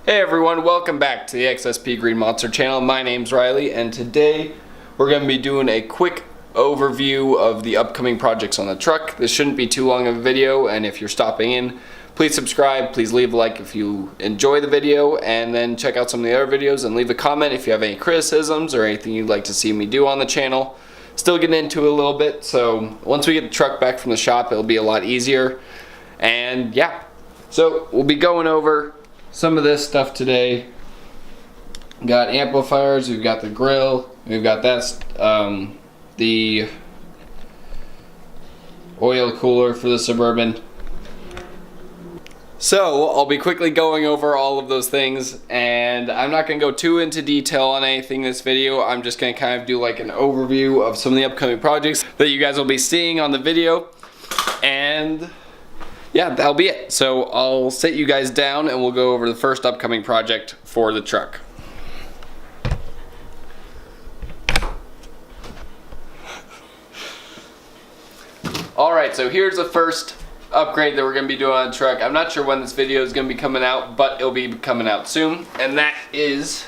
Hey everyone, welcome back to the XSP Green Monster channel. My name's Riley, and today we're going to be doing a quick overview of the upcoming projects on the truck. This shouldn't be too long of a video, and if you're stopping in, please subscribe, please leave a like if you enjoy the video, and then check out some of the other videos and leave a comment if you have any criticisms or anything you'd like to see me do on the channel. Still getting into it a little bit, so once we get the truck back from the shop, it'll be a lot easier. And yeah, so we'll be going over some of this stuff today. Got amplifiers, we've got the grill, we've got that, the oil cooler for the Suburban. So I'll be quickly going over all of those things, and I'm not going to go too into detail on anything in this video. I'm just going to kind of do like an overview of some of the upcoming projects that you guys will be seeing on the video, and yeah, that'll be it. So I'll sit you guys down and we'll go over the first upcoming project for the truck. Alright, so here's the first upgrade that we're going to be doing on the truck. I'm not sure when this video is going to be coming out, but it'll be coming out soon. And that is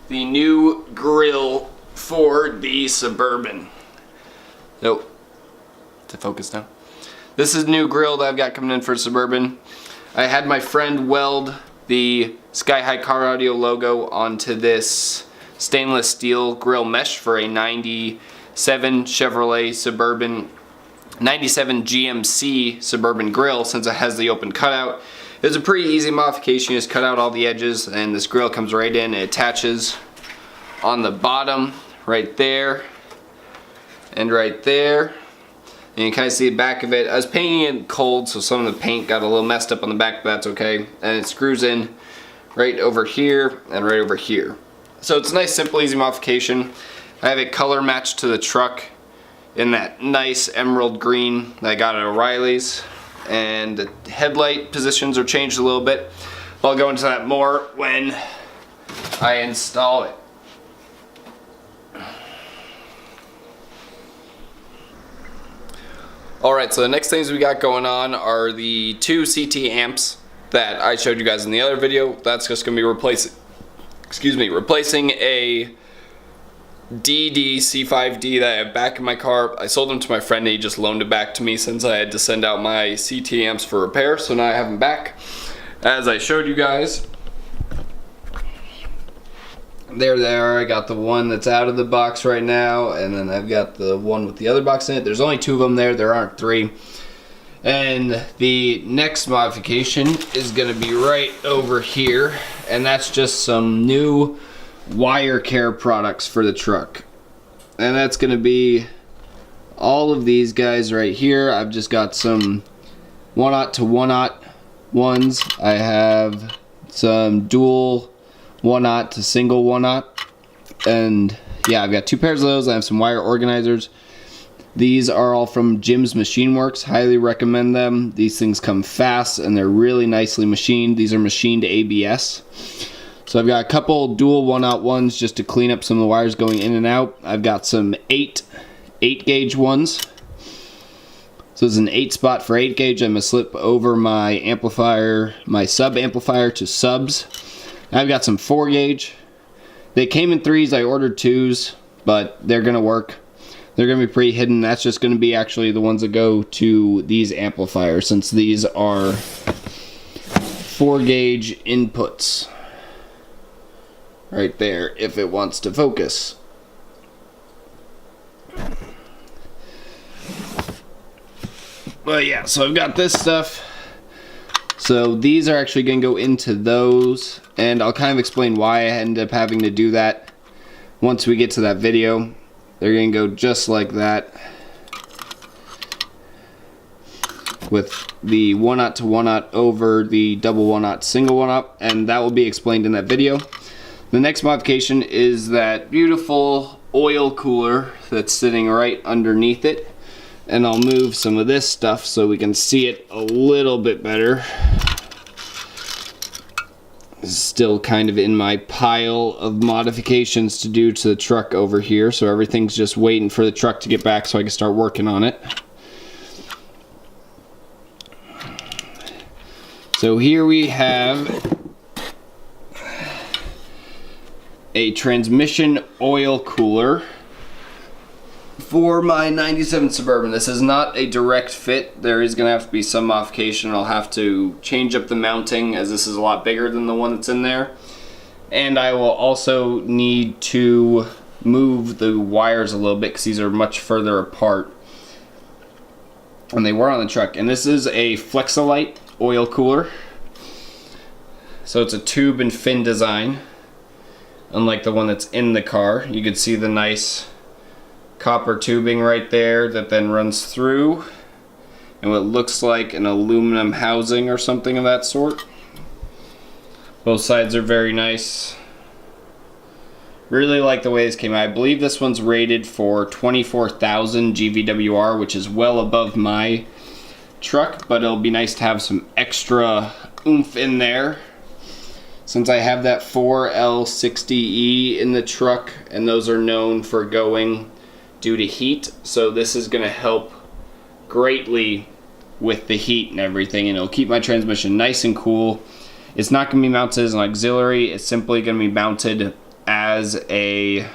the new grill for the Suburban. So, to focus now. This is the new grill that I've got coming in for Suburban. I had my friend weld the Sky High Car Audio logo onto this stainless steel grill mesh for a 97 Chevrolet Suburban, 97 GMC Suburban grill, since it has the open cutout. It's a pretty easy modification. You just cut out all the edges and this grill comes right in. It attaches on the bottom right there and right there. And you kind of see the back of it. I was painting it cold, so some of the paint got a little messed up on the back, but that's okay. And it screws in right over here and right over here. So it's a nice, simple, easy modification. I have it color matched to the truck in that nice emerald green that I got at O'Reilly's. And the headlight positions are changed a little bit. I'll go into that more when I install it. Alright, so the next things we got going on are the two CT amps that I showed you guys in the other video. That's just going to be replacing a DD C5D that I have back in my car. I sold them to my friend and he just loaned it back to me since I had to send out my CT amps for repair, so now I have them back. As I showed you guys, there they are. I got the one that's out of the box right now, and then I've got the one with the other box in it. There's only two of them there aren't three. And the next modification is going to be right over here, and that's just some new wire care products for the truck. And that's going to be all of these guys right here. I've just got some 1/0 to 1/0 ones. I have some dual 1/0 to single 1/0, and yeah, I've got two pairs of those. I have some wire organizers. These are all from Jim's Machine Works. Highly recommend them. These things come fast and they're really nicely machined. These are machined ABS. So I've got a couple dual 1/0 ones just to clean up some of the wires going in and out. I've got some 8 gauge ones. So it's an 8 spot for 8 gauge. I'm going to slip over my amplifier, my sub amplifier to subs. I've got some 4 gauge. They came in 3s, I ordered 2s, but they're going to work. They're going to be pretty hidden. That's just going to be actually the ones that go to these amplifiers, since these are 4 gauge inputs. Right there, if it wants to focus. But yeah, so I've got this stuff. So these are actually going to go into those, and I'll kind of explain why I ended up having to do that once we get to that video. They're going to go just like that, with the 1/0 to 1/0 over the double 1/0 single 1/0, and that will be explained in that video. The next modification is that beautiful oil cooler that's sitting right underneath it. And I'll move some of this stuff so we can see it a little bit better. This is still kind of in my pile of modifications to do to the truck over here, so everything's just waiting for the truck to get back so I can start working on it. So here we have a transmission oil cooler for my 97 Suburban. This is not a direct fit. There is going to have to be some modification. I'll have to change up the mounting as this is a lot bigger than the one that's in there. And I will also need to move the wires a little bit because these are much further apart and they were on the truck. And this is a Flexolite oil cooler. So it's a tube and fin design, unlike the one that's in the car. You can see the nice copper tubing right there that then runs through, and what looks like an aluminum housing or something of that sort. Both sides are very nice. Really like the way this came out. I believe this one's rated for 24,000 GVWR, which is well above my truck, but it'll be nice to have some extra oomph in there since I have that 4L60E in the truck, and those are known for going due to heat. So this is going to help greatly with the heat and everything, and it'll keep my transmission nice and cool. It's not going to be mounted as an auxiliary. It's simply going to be mounted as a,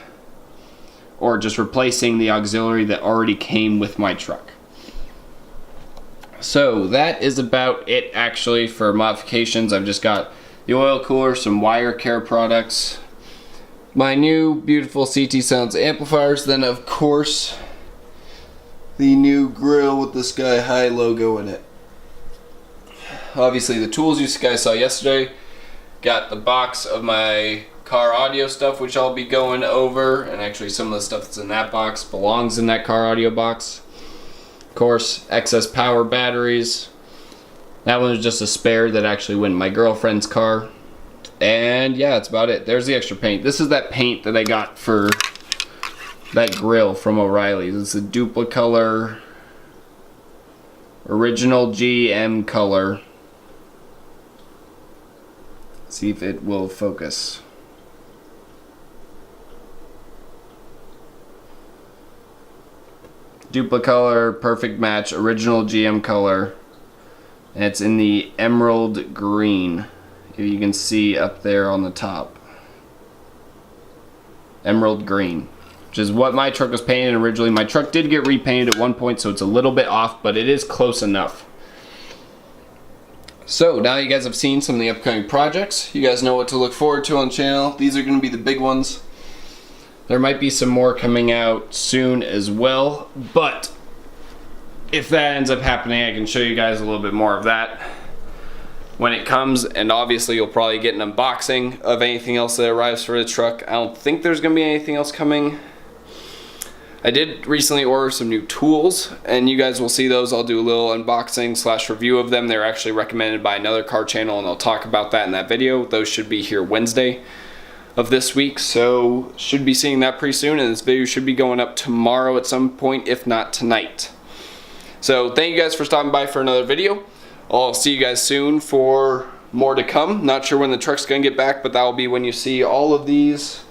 or just replacing the auxiliary that already came with my truck. So that is about it actually for modifications. I've just got the oil cooler, some wire care products, my new beautiful CT Sounds amplifiers, then of course the new grill with the Sky High logo in it. Obviously the tools you guys saw yesterday. Got the box of my car audio stuff, which I'll be going over, and actually some of the stuff that's in that box belongs in that car audio box. Of course, excess power batteries. That one was just a spare that actually went in my girlfriend's car. And yeah, that's about it. There's the extra paint. This is that paint that I got for that grill from O'Reilly's. It's a Duplicolor original GM color. See if it will focus. Duplicolor, perfect match, original GM color. And it's in the emerald green, if you can see up there on the top. Emerald green, which is what my truck was painted originally. My truck did get repainted at one point, so it's a little bit off, but it is close enough. So now you guys have seen some of the upcoming projects. You guys know what to look forward to on the channel. These are going to be the big ones. There might be some more coming out soon as well, but if that ends up happening, I can show you guys a little bit more of that when it comes, and obviously you'll probably get an unboxing of anything else that arrives for the truck. I don't think there's going to be anything else coming. I did recently order some new tools, and you guys will see those. I'll do a little unboxing / review of them. They're actually recommended by another car channel, and I'll talk about that in that video. Those should be here Wednesday of this week, so should be seeing that pretty soon, and this video should be going up tomorrow at some point, if not tonight. So thank you guys for stopping by for another video. I'll see you guys soon for more to come. Not sure when the truck's gonna get back, but that will be when you see all of these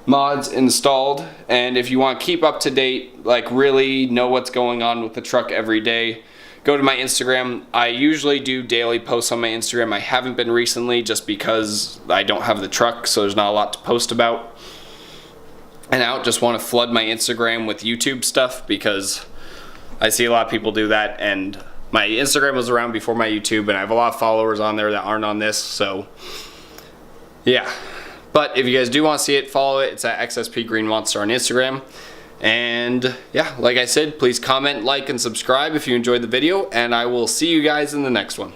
mods installed. And if you want to keep up to date, like really know what's going on with the truck every day, go to my Instagram. I usually do daily posts on my Instagram. I haven't been recently just because I don't have the truck, so there's not a lot to post about. And I don't just want to flood my Instagram with YouTube stuff because I see a lot of people do that, and my Instagram was around before my YouTube, and I have a lot of followers on there that aren't on this, so yeah. But if you guys do want to see it, follow it. It's at XSP Green Monster on Instagram. And yeah, like I said, please comment, like, and subscribe if you enjoyed the video, and I will see you guys in the next one.